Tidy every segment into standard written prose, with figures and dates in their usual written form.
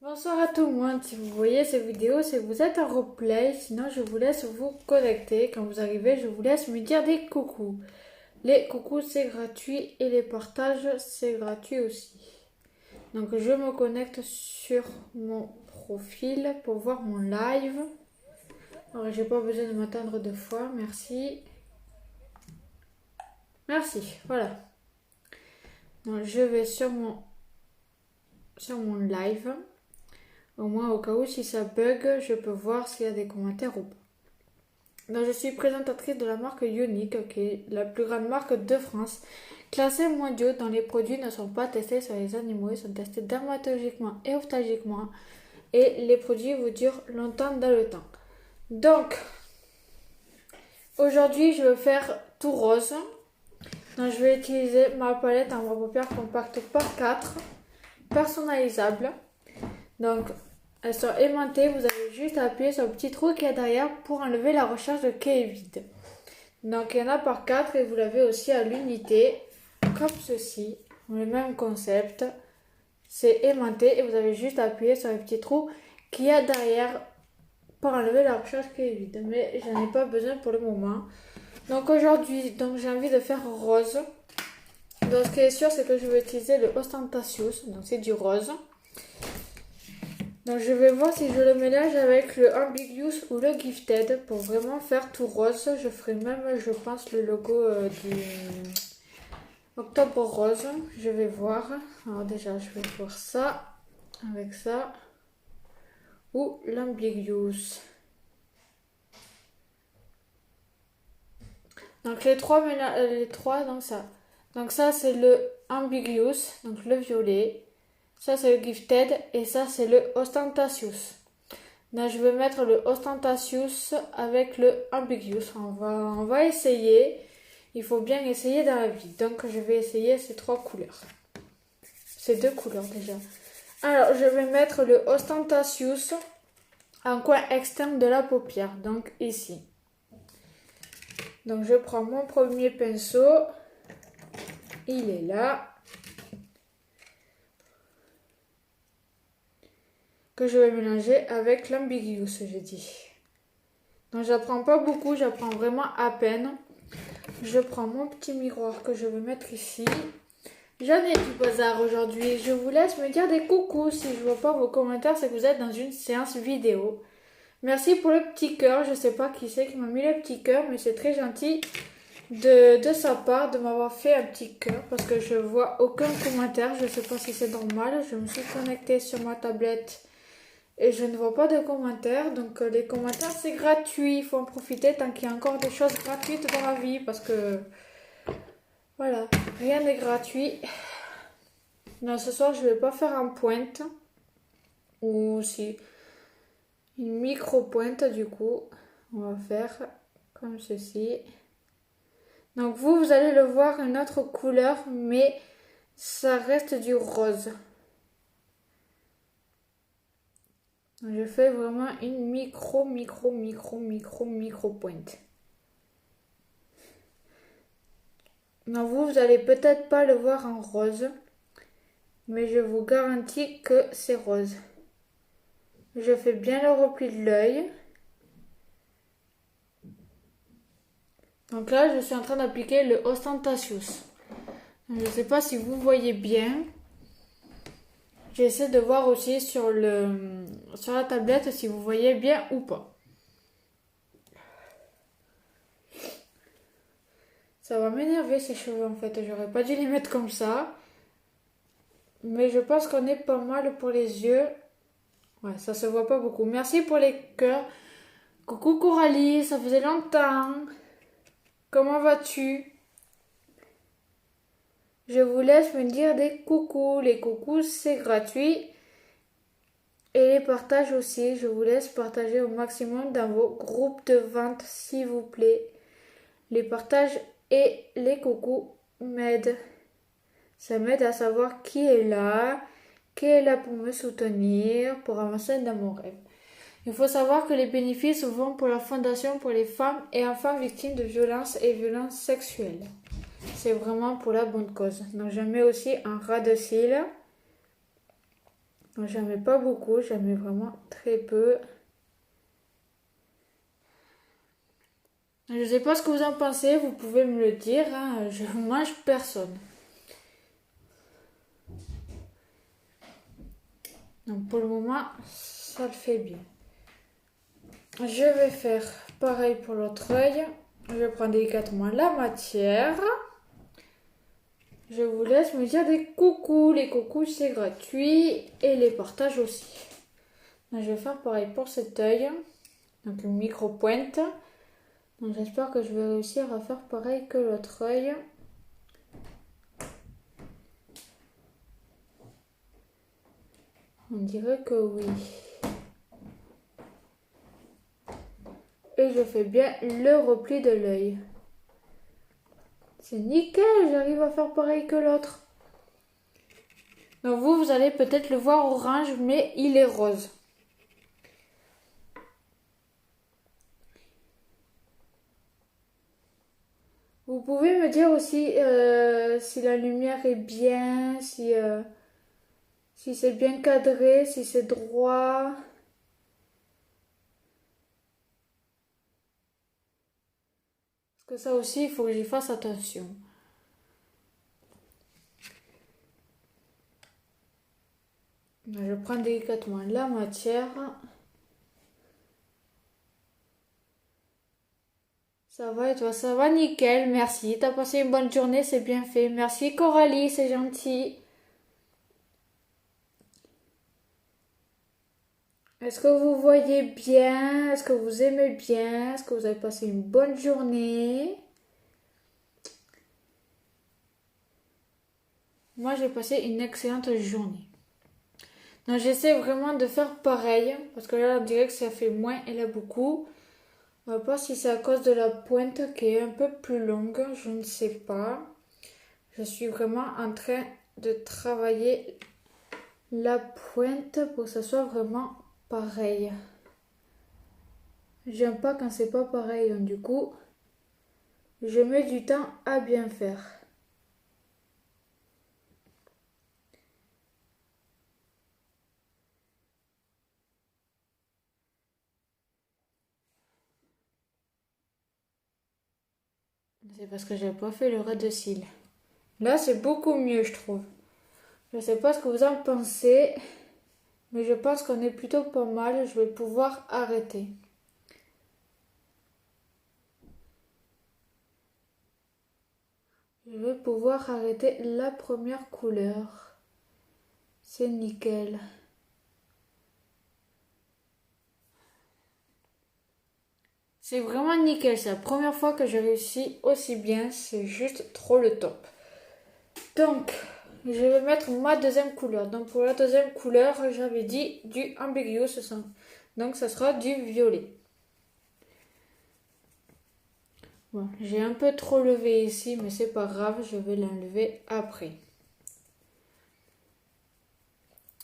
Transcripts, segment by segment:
Bonsoir à tout le monde, si vous voyez cette vidéo, c'est que vous êtes en replay, sinon je vous laisse vous connecter. Quand vous arrivez, je vous laisse me dire des coucous. Les coucous c'est gratuit et les partages c'est gratuit aussi. Donc je me connecte sur mon profil pour voir mon live. Alors j'ai pas besoin de m'attendre deux fois, merci. Merci, voilà. Donc je vais sur mon live. Au moins, au cas où, si ça bug, je peux voir s'il y a des commentaires ou pas. Donc, je suis présentatrice de la marque Unique, qui est la plus grande marque de France. Classée mondiaux, dont les produits ne sont pas testés sur les animaux, ils sont testés dermatologiquement et ophtalmiquement. Et les produits vous durent longtemps dans le temps. Donc, aujourd'hui, je vais faire tout rose. Donc, je vais utiliser ma palette en paupières compacte par 4, personnalisable. Donc, elles sont aimantées, vous avez juste à appuyer sur le petit trou qui est derrière pour enlever la recharge qui est vide. Donc il y en a par 4 et vous l'avez aussi à l'unité, comme ceci, le même concept. C'est aimanté et vous avez juste à appuyer sur le petit trou qui est derrière pour enlever la recharge qui est vide. Mais j'en ai pas besoin pour le moment. Donc aujourd'hui, j'ai envie de faire rose. Donc ce qui est sûr, c'est que je vais utiliser le Ostentatious, donc c'est du rose. Donc je vais voir si je le mélange avec le Ambiguous ou le Gifted pour vraiment faire tout rose. Je ferai même, je pense, le logo du Octobre Rose. Je vais voir. Alors déjà, je vais voir ça avec ça. Ou l'Ambiguous. Donc les trois, donc ça. Donc ça, c'est le Ambiguous, donc le violet. Ça, c'est le Gifted et ça, c'est le Ostentatious. Là, je vais mettre le Ostentatious avec le Ambiguous. On va essayer. Il faut bien essayer dans la vie. Donc, je vais essayer ces trois couleurs. Ces deux couleurs déjà. Alors, je vais mettre le Ostentatious en coin externe de la paupière. Donc, ici. Donc, je prends mon premier pinceau. Il est là. Que je vais mélanger avec l'Ambiguous, j'ai dit. Donc j'apprends pas beaucoup, j'apprends vraiment à peine. Je prends mon petit miroir que je vais mettre ici. J'en ai du bazar aujourd'hui. Je vous laisse me dire des coucous. Si je vois pas vos commentaires, c'est que vous êtes dans une séance vidéo. Merci pour le petit cœur. Je sais pas qui c'est qui m'a mis le petit cœur, mais c'est très gentil de sa part de m'avoir fait un petit cœur parce que je vois aucun commentaire. Je sais pas si c'est normal. Je me suis connectée sur ma tablette. Et je ne vois pas de commentaires, donc les commentaires c'est gratuit, il faut en profiter tant qu'il y a encore des choses gratuites dans la vie, parce que voilà, rien n'est gratuit. Non, ce soir je vais pas faire en pointe, ou si, une micro pointe du coup, on va faire comme ceci. Donc vous allez le voir une autre couleur, mais ça reste du rose. Je fais vraiment une micro pointe. Non, vous allez peut-être pas le voir en rose, mais je vous garantis que c'est rose. Je fais bien le repli de l'œil. Donc là, je suis en train d'appliquer le Ostentatious. Je ne sais pas si vous voyez bien. J'essaie de voir aussi sur la tablette si vous voyez bien ou pas. Ça va m'énerver ces cheveux en fait. J'aurais pas dû les mettre comme ça. Mais je pense qu'on est pas mal pour les yeux. Ouais, ça se voit pas beaucoup. Merci pour les cœurs. Coucou Coralie, ça faisait longtemps. Comment vas-tu? Je vous laisse me dire des coucous. Les coucous, c'est gratuit. Et les partages aussi. Je vous laisse partager au maximum dans vos groupes de vente, s'il vous plaît. Les partages et les coucous m'aident. Ça m'aide à savoir qui est là pour me soutenir, pour avancer dans mon rêve. Il faut savoir que les bénéfices vont pour la Fondation pour les femmes et enfants victimes de violences et violences sexuelles. C'est vraiment pour la bonne cause. Donc je mets aussi un ras de cils. J'en mets pas beaucoup, j'en mets vraiment très peu. Je sais pas ce que vous en pensez, vous pouvez me le dire, hein. Je mange personne. Donc pour le moment, ça le fait bien. Je vais faire pareil pour l'autre œil. Je prends délicatement la matière. Je vous laisse me dire des coucous. Les coucous, c'est gratuit et les partages aussi. Donc, je vais faire pareil pour cet œil. Donc une micro-pointe. Donc j'espère que je vais réussir à faire pareil que l'autre œil. On dirait que oui. Et je fais bien le repli de l'œil. C'est nickel, j'arrive à faire pareil que l'autre. Donc vous allez peut-être le voir orange, mais il est rose. Vous pouvez me dire aussi si la lumière est bien, si c'est bien cadré, si c'est droit. Parce que ça aussi, il faut que j'y fasse attention. Je prends délicatement la matière. Ça va et toi, ça va nickel, merci. T'as passé une bonne journée, c'est bien fait. Merci Coralie, c'est gentil. Est-ce que vous voyez bien? Est-ce que vous aimez bien? Est-ce que vous avez passé une bonne journée? Moi, j'ai passé une excellente journée. Donc, j'essaie vraiment de faire pareil. Parce que là, on dirait que ça fait moins et là beaucoup. On va voir si c'est à cause de la pointe qui est un peu plus longue. Je ne sais pas. Je suis vraiment en train de travailler la pointe pour que ça soit vraiment pareil. J'aime pas quand c'est pas pareil. Donc, du coup, je mets du temps à bien faire. C'est parce que j'ai pas fait le ras de cils. Là, c'est beaucoup mieux, je trouve. Je sais pas ce que vous en pensez, mais je pense qu'on est plutôt pas mal. Je vais pouvoir arrêter. Je vais pouvoir arrêter la première couleur. C'est nickel. C'est vraiment nickel. C'est la première fois que je réussis aussi bien. C'est juste trop le top. Donc, je vais mettre ma deuxième couleur. Donc, pour la deuxième couleur, j'avais dit du ambiguous. Donc, ça sera du violet. Bon, j'ai un peu trop levé ici, mais c'est pas grave, je vais l'enlever après.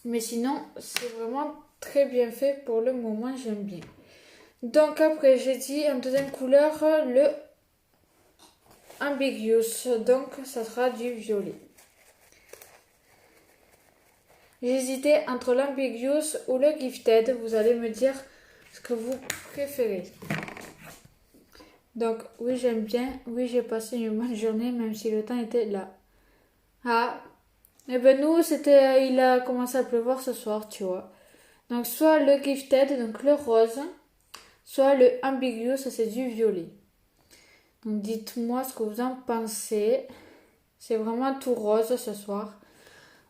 Mais sinon, c'est vraiment très bien fait pour le moment, j'aime bien. Donc après, j'ai dit en deuxième couleur, le ambiguous. Donc, ça sera du violet. J'hésitais entre l'ambiguous ou le gifted. Vous allez me dire ce que vous préférez. Donc, oui, j'aime bien. Oui, j'ai passé une bonne journée, même si le temps était là. Ah, et ben nous, il a commencé à pleuvoir ce soir, tu vois. Donc, soit le gifted, donc le rose, soit le ambiguous, c'est du violet. Donc, dites-moi ce que vous en pensez. C'est vraiment tout rose ce soir.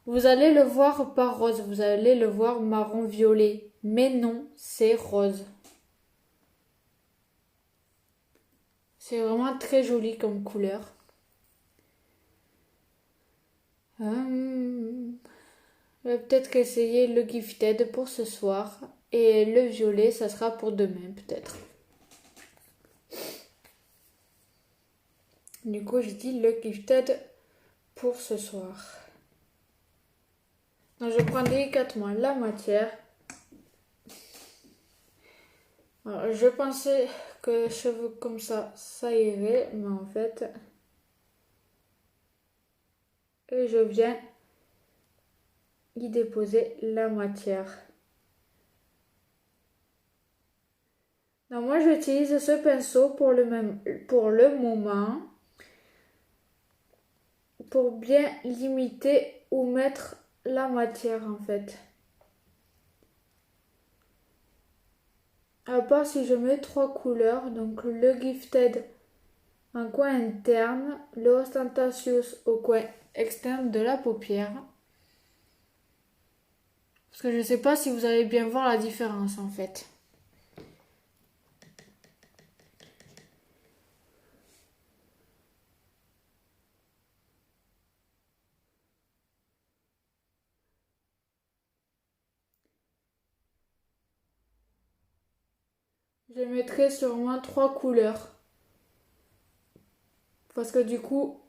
Vous allez le voir pas rose, vous allez le voir marron-violet. Mais non, c'est rose. C'est vraiment très joli comme couleur. Je vais peut-être essayer le gifted pour ce soir. Et le violet, ça sera pour demain peut-être. Du coup, je dis le gifted pour ce soir. Donc, je prends délicatement la matière. Alors, je pensais que cheveux comme ça irait, mais en fait... Et je viens y déposer la matière. Donc moi j'utilise ce pinceau pour le moment pour bien limiter où mettre la matière en fait. À part si je mets 3 couleurs, donc le Gifted en coin interne, le Ostentatious au coin externe de la paupière. Parce que je ne sais pas si vous allez bien voir la différence en fait. Je mettrai sur au moins 3 couleurs. Parce que du coup,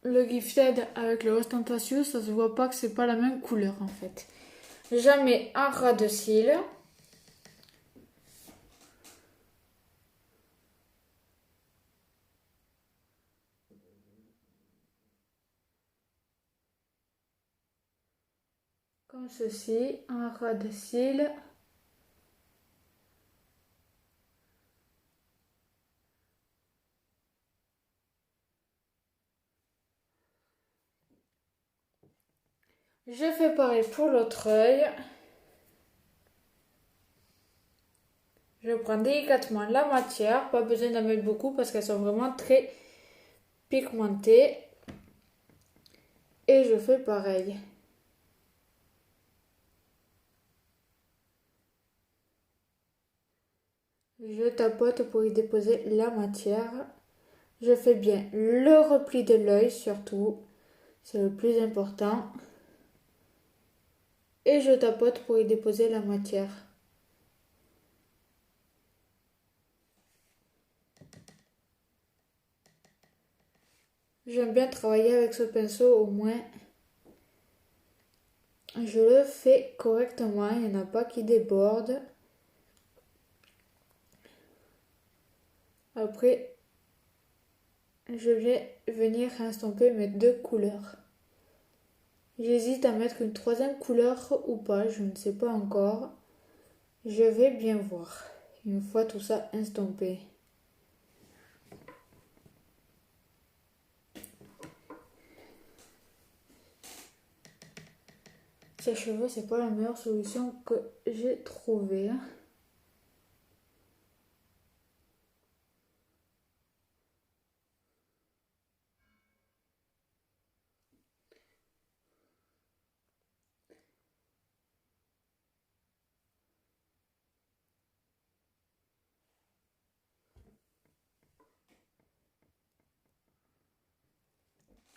le Gifted avec le Ostentatious, ça se voit pas que c'est pas la même couleur en fait. Je mets un ras de cils. Comme ceci, un ras de cils. Je fais pareil pour l'autre œil. Je prends délicatement la matière, pas besoin d'en mettre beaucoup parce qu'elles sont vraiment très pigmentées. Et je fais pareil. Je tapote pour y déposer la matière. Je fais bien le repli de l'œil surtout, c'est le plus important. Et je tapote pour y déposer la matière. J'aime bien travailler avec ce pinceau, au moins je le fais correctement, il n'y en a pas qui débordent. Après, je vais venir estomper mes 2 couleurs. J'hésite à mettre une 3e couleur ou pas, je ne sais pas encore. Je vais bien voir une fois tout ça estompé. Ces cheveux, c'est pas la meilleure solution que j'ai trouvée.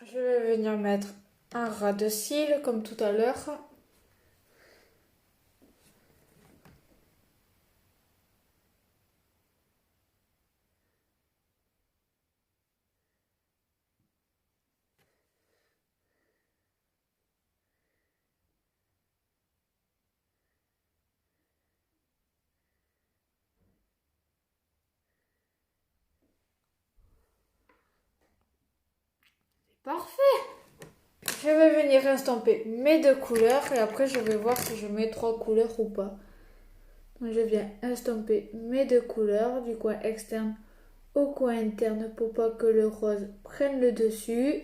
Je vais venir mettre un ras de cils comme tout à l'heure. Parfait! Je vais venir estomper mes 2 couleurs et après je vais voir si je mets 3 couleurs ou pas. Donc je viens estomper mes 2 couleurs du coin externe au coin interne pour pas que le rose prenne le dessus.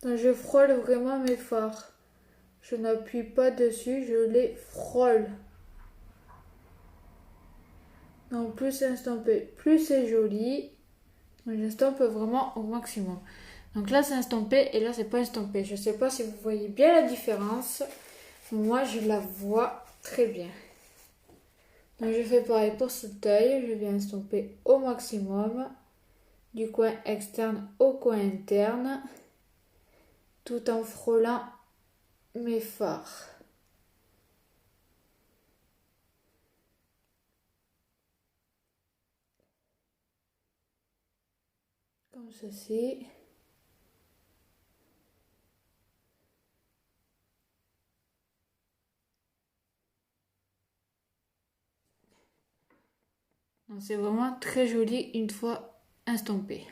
Donc je frôle vraiment mes fards. Je n'appuie pas dessus, je les frôle. Donc plus c'est estampé, plus c'est joli. J'estompe vraiment au maximum. Donc là c'est estampé et là c'est pas estampé. Je sais pas si vous voyez bien la différence. Moi je la vois très bien. Donc je fais pareil pour cet œil. Je viens estomper au maximum. Du coin externe au coin interne. Tout en frôlant mes fards. Comme ceci. C'est vraiment très joli une fois estampé.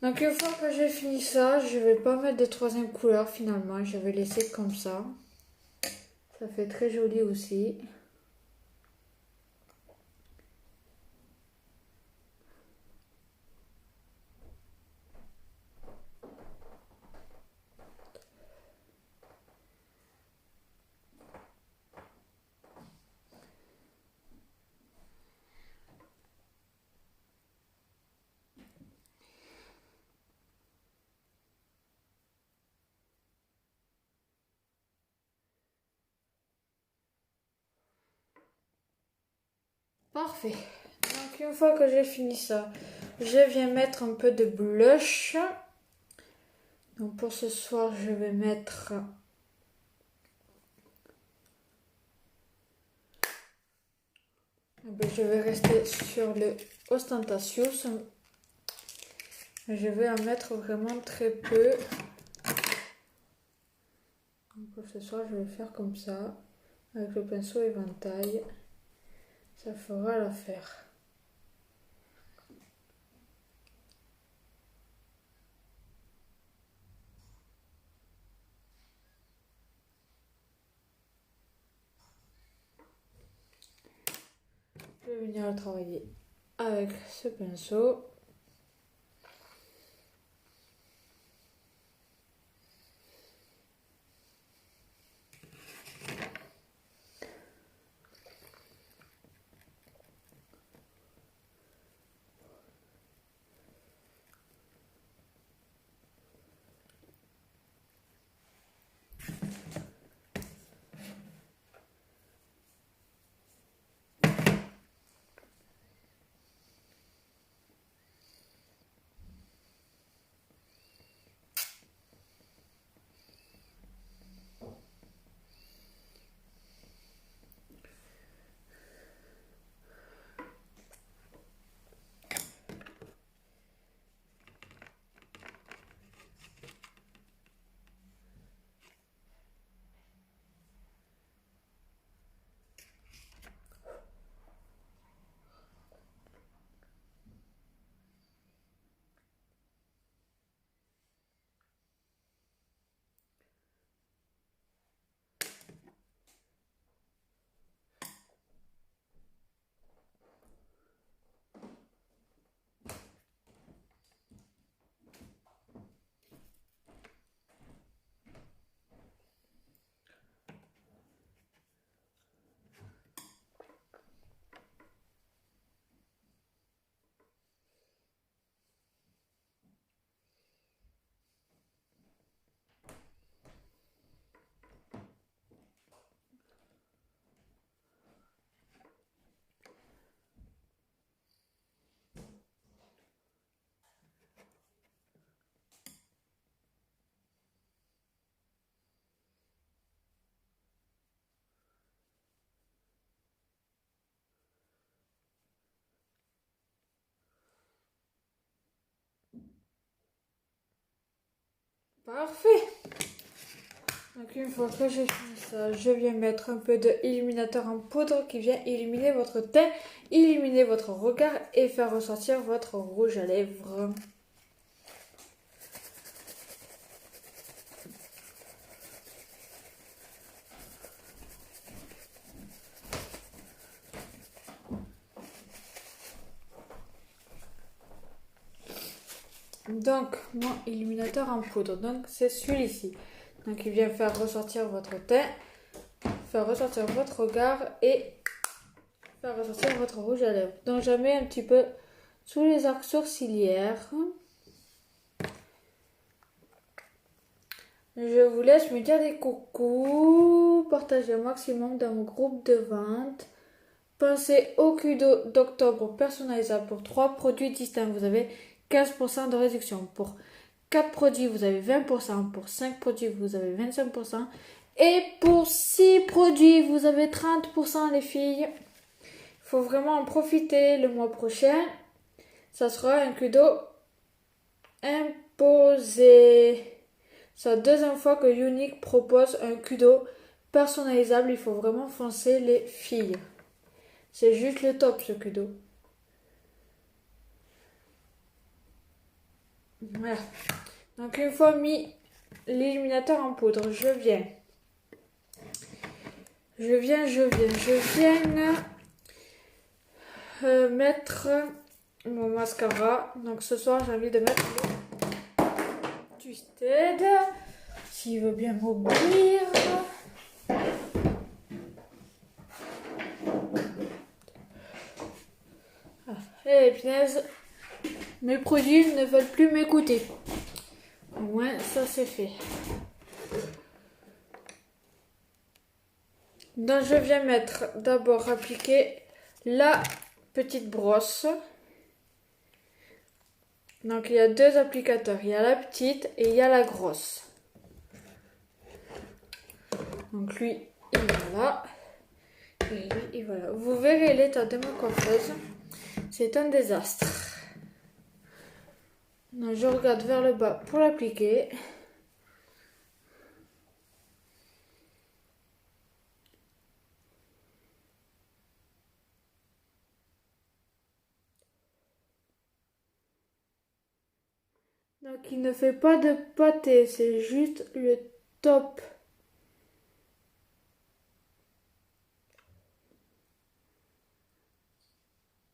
Donc une fois que j'ai fini ça, je vais pas mettre de troisième couleur finalement. Je vais laisser comme ça. Ça fait très joli aussi. Parfait. Donc une fois que j'ai fini ça, je viens mettre un peu de blush. Donc pour ce soir, je vais mettre... Je vais rester sur le Ostentatious. Je vais en mettre vraiment très peu. Donc pour ce soir, je vais faire comme ça. Avec le pinceau éventail. Ça fera l'affaire. Je vais venir le travailler avec ce pinceau. Parfait. Donc une fois que j'ai fini ça, je viens mettre un peu d'illuminateur en poudre qui vient illuminer votre teint, illuminer votre regard et faire ressortir votre rouge à lèvres. Donc mon illuminateur en poudre, donc c'est celui-ci. Donc il vient faire ressortir votre teint, faire ressortir votre regard et faire ressortir votre rouge à lèvres. Donc je mets un petit peu sous les arcs sourcilières. Je vous laisse me dire des coucous, partagez un maximum dans mon groupe de vente. Pensez au Kudo d'octobre personnalisable pour 3 produits distincts. Vous avez 15% de réduction. Pour 4 produits, vous avez 20%. Pour 5 produits, vous avez 25%. Et pour 6 produits, vous avez 30% les filles. Il faut vraiment en profiter le mois prochain. Ça sera un Kudo imposé. C'est la deuxième fois que Younique propose un Kudo personnalisable. Il faut vraiment foncer les filles. C'est juste le top ce Kudo. Voilà. Donc une fois mis l'illuminateur en poudre, je viens mettre mon mascara. Donc ce soir j'ai envie de mettre le Twisted. S'il veut bien m'ouvrir. Et punaise, mes produits ne veulent plus m'écouter. Au moins ça c'est fait. Donc je viens mettre d'abord appliquer la petite brosse. Donc il y a deux applicateurs, il y a la petite et il y a la grosse. Donc lui il va là et lui il va là. Vous verrez l'état de ma coiffeuse, c'est un désastre. Donc je regarde vers le bas pour l'appliquer. Donc il ne fait pas de pâté, c'est juste le top.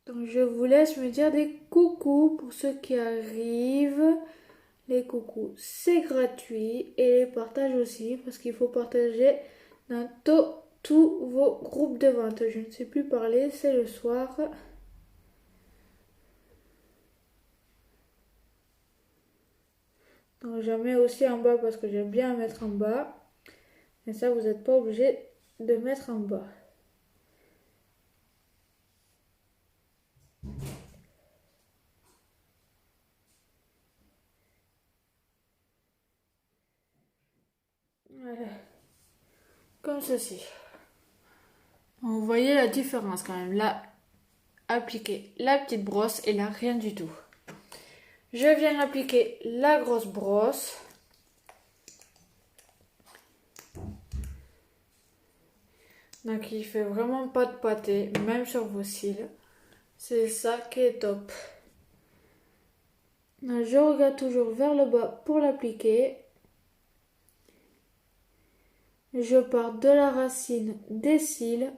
Donc je vous laisse me dire des coucous pour ceux qui arrivent. Les coucous, c'est gratuit et les partages aussi parce qu'il faut partager dans tous vos groupes de vente. Je ne sais plus parler, c'est le soir. Donc j'en mets aussi en bas parce que j'aime bien mettre en bas. Mais ça, vous n'êtes pas obligé de mettre en bas. Voilà. Comme ceci. Vous voyez la différence quand même. Là, appliquer la petite brosse et là, rien du tout. Je viens appliquer la grosse brosse. Donc il fait vraiment pas de pâté, même sur vos cils. C'est ça qui est top. Donc, je regarde toujours vers le bas pour l'appliquer. Je pars de la racine des cils.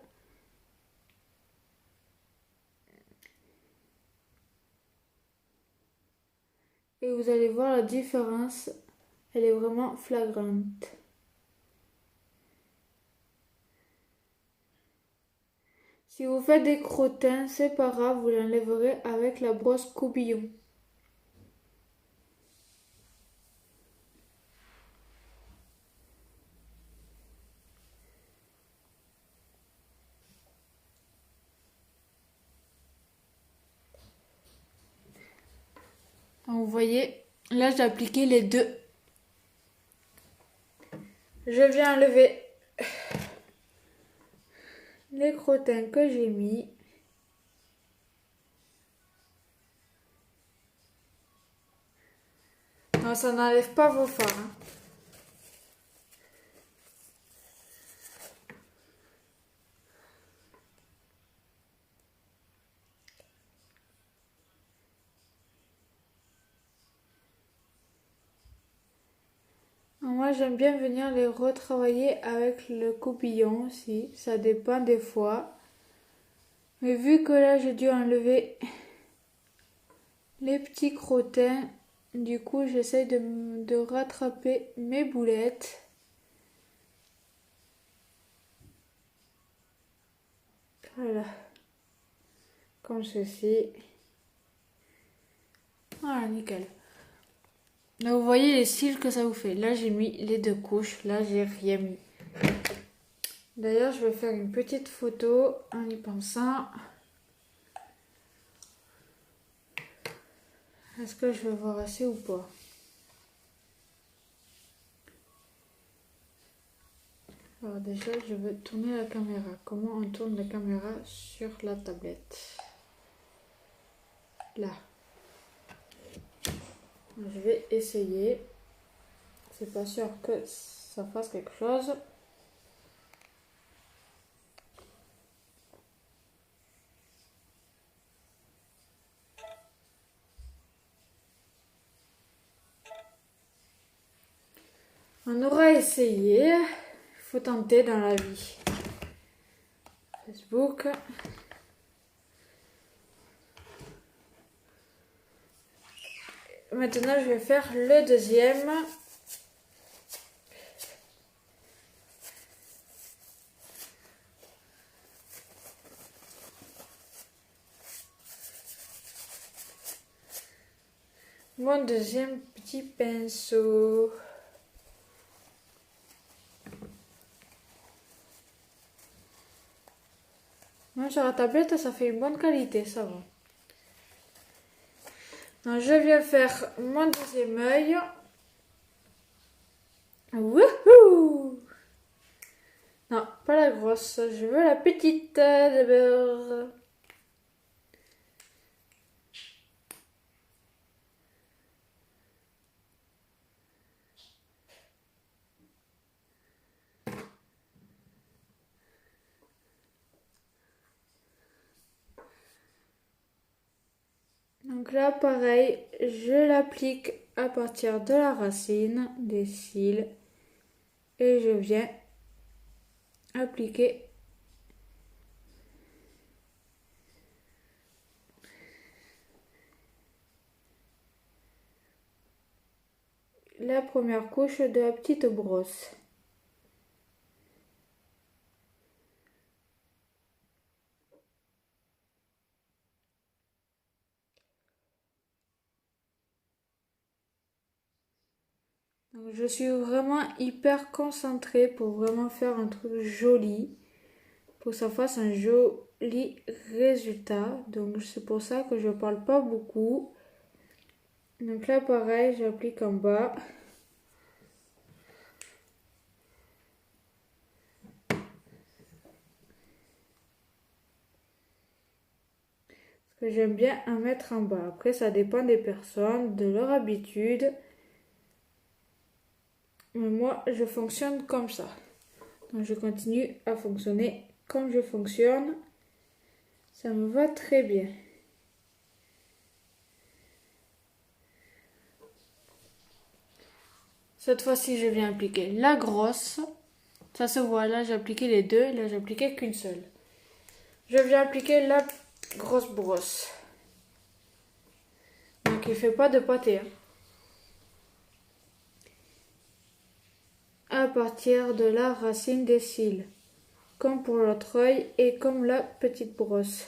Et vous allez voir la différence. Elle est vraiment flagrante. Si vous faites des crottins, c'est pas grave, vous l'enlèverez avec la brosse coubillon. Donc, vous voyez, là j'ai appliqué les deux. Je viens enlever les crottins que j'ai mis. Non, ça n'enlève pas vos fards. Hein. Moi, j'aime bien venir les retravailler avec le coupillon aussi. Ça dépend des fois. Mais vu que là, j'ai dû enlever les petits crottins, du coup, j'essaye de rattraper mes boulettes. Voilà. Comme ceci. Voilà, nickel. Là, vous voyez les cils que ça vous fait. Là, j'ai mis les deux couches. Là, j'ai rien mis. D'ailleurs, je vais faire une petite photo en y pensant. Est-ce que je vais voir assez ou pas? Alors déjà, je vais tourner la caméra. Comment on tourne la caméra sur la tablette? Là. Je vais essayer. C'est pas sûr que ça fasse quelque chose. On aura essayé. Il faut tenter dans la vie. Facebook. Maintenant, je vais faire le deuxième. Mon deuxième petit pinceau. Moi, sur la tablette, ça fait une bonne qualité, ça va. Donc, je viens faire mon deuxième œil. Wouhou! Non, pas la grosse, je veux la petite d'abord. Donc là, pareil, je l'applique à partir de la racine des cils et je viens appliquer la première couche de la petite brosse. Donc je suis vraiment hyper concentrée pour vraiment faire un truc joli, pour que ça fasse un joli résultat. Donc c'est pour ça que je parle pas beaucoup. Donc là pareil, j'applique en bas. Parce que j'aime bien en mettre en bas. Après ça dépend des personnes, de leur habitude. Mais moi je fonctionne comme ça. Donc je continue à fonctionner comme je fonctionne. Ça me va très bien. Cette fois-ci, je viens appliquer la grosse. Ça se voit, là j'ai appliqué les deux, là j'ai appliqué qu'une seule. Je viens appliquer la grosse brosse. Donc il ne fait pas de pâté. À partir de la racine des cils. Comme pour l'autre œil et comme la petite brosse.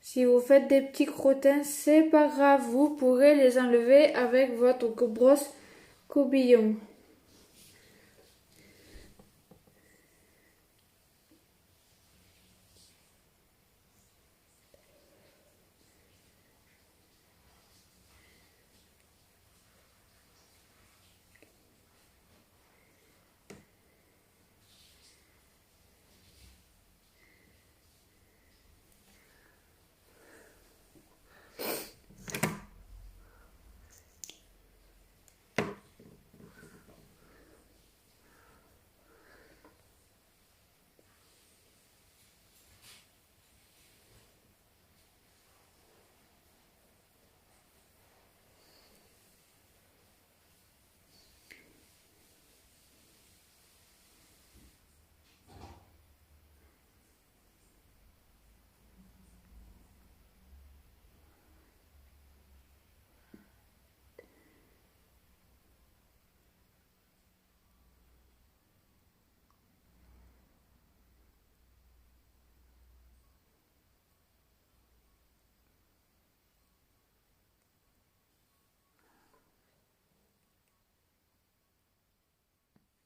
Si vous faites des petits crottins, c'est pas grave, vous pourrez les enlever avec votre brosse coubillon.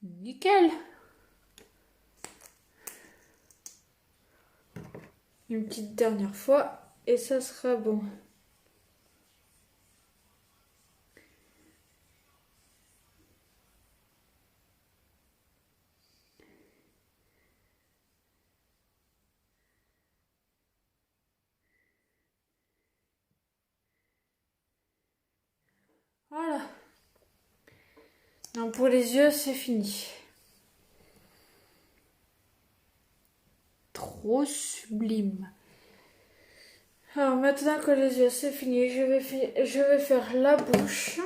Nickel! Une petite dernière fois et ça sera bon. Voilà. Donc pour les yeux, c'est fini. Trop sublime. Alors maintenant que les yeux c'est fini, je vais faire la bouche.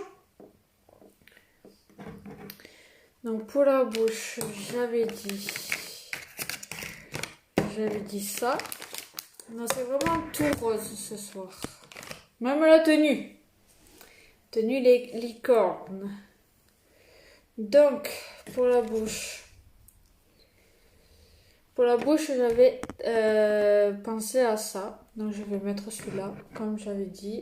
Donc pour la bouche, j'avais dit ça. Non, c'est vraiment tout rose ce soir. Même la tenue. Tenue les licornes. Donc, pour la bouche. Pour la bouche, j'avais pensé à ça. Donc, je vais mettre celui-là, comme j'avais dit.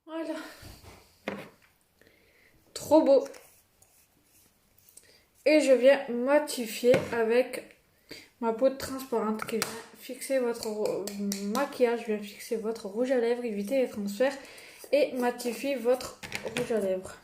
Voilà. Trop beau. Et je viens matifier avec ma poudre transparente qui vient fixer votre maquillage, vient fixer votre rouge à lèvres, éviter les transferts et matifie votre rouge à lèvres.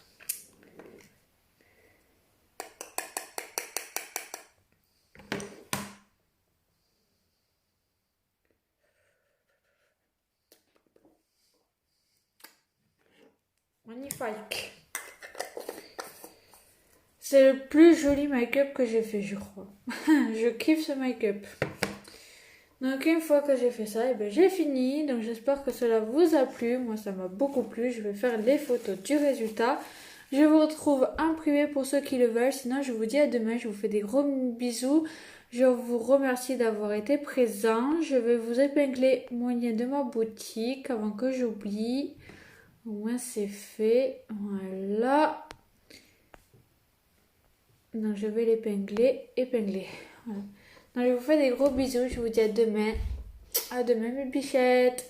Magnifique. C'est le plus joli make-up que j'ai fait, je crois. Je kiffe ce make-up. Donc une fois que j'ai fait ça, et ben j'ai fini. Donc j'espère que cela vous a plu. Moi ça m'a beaucoup plu. Je vais faire les photos du résultat. Je vous retrouve en privé pour ceux qui le veulent. Sinon je vous dis à demain. Je vous fais des gros bisous. Je vous remercie d'avoir été présent. Je vais vous épingler mon lien de ma boutique avant que j'oublie. Au moins c'est fait. Voilà. Donc je vais l'épingler. Voilà. Donc je vous fais des gros bisous. Je vous dis à demain. À demain mes bichettes.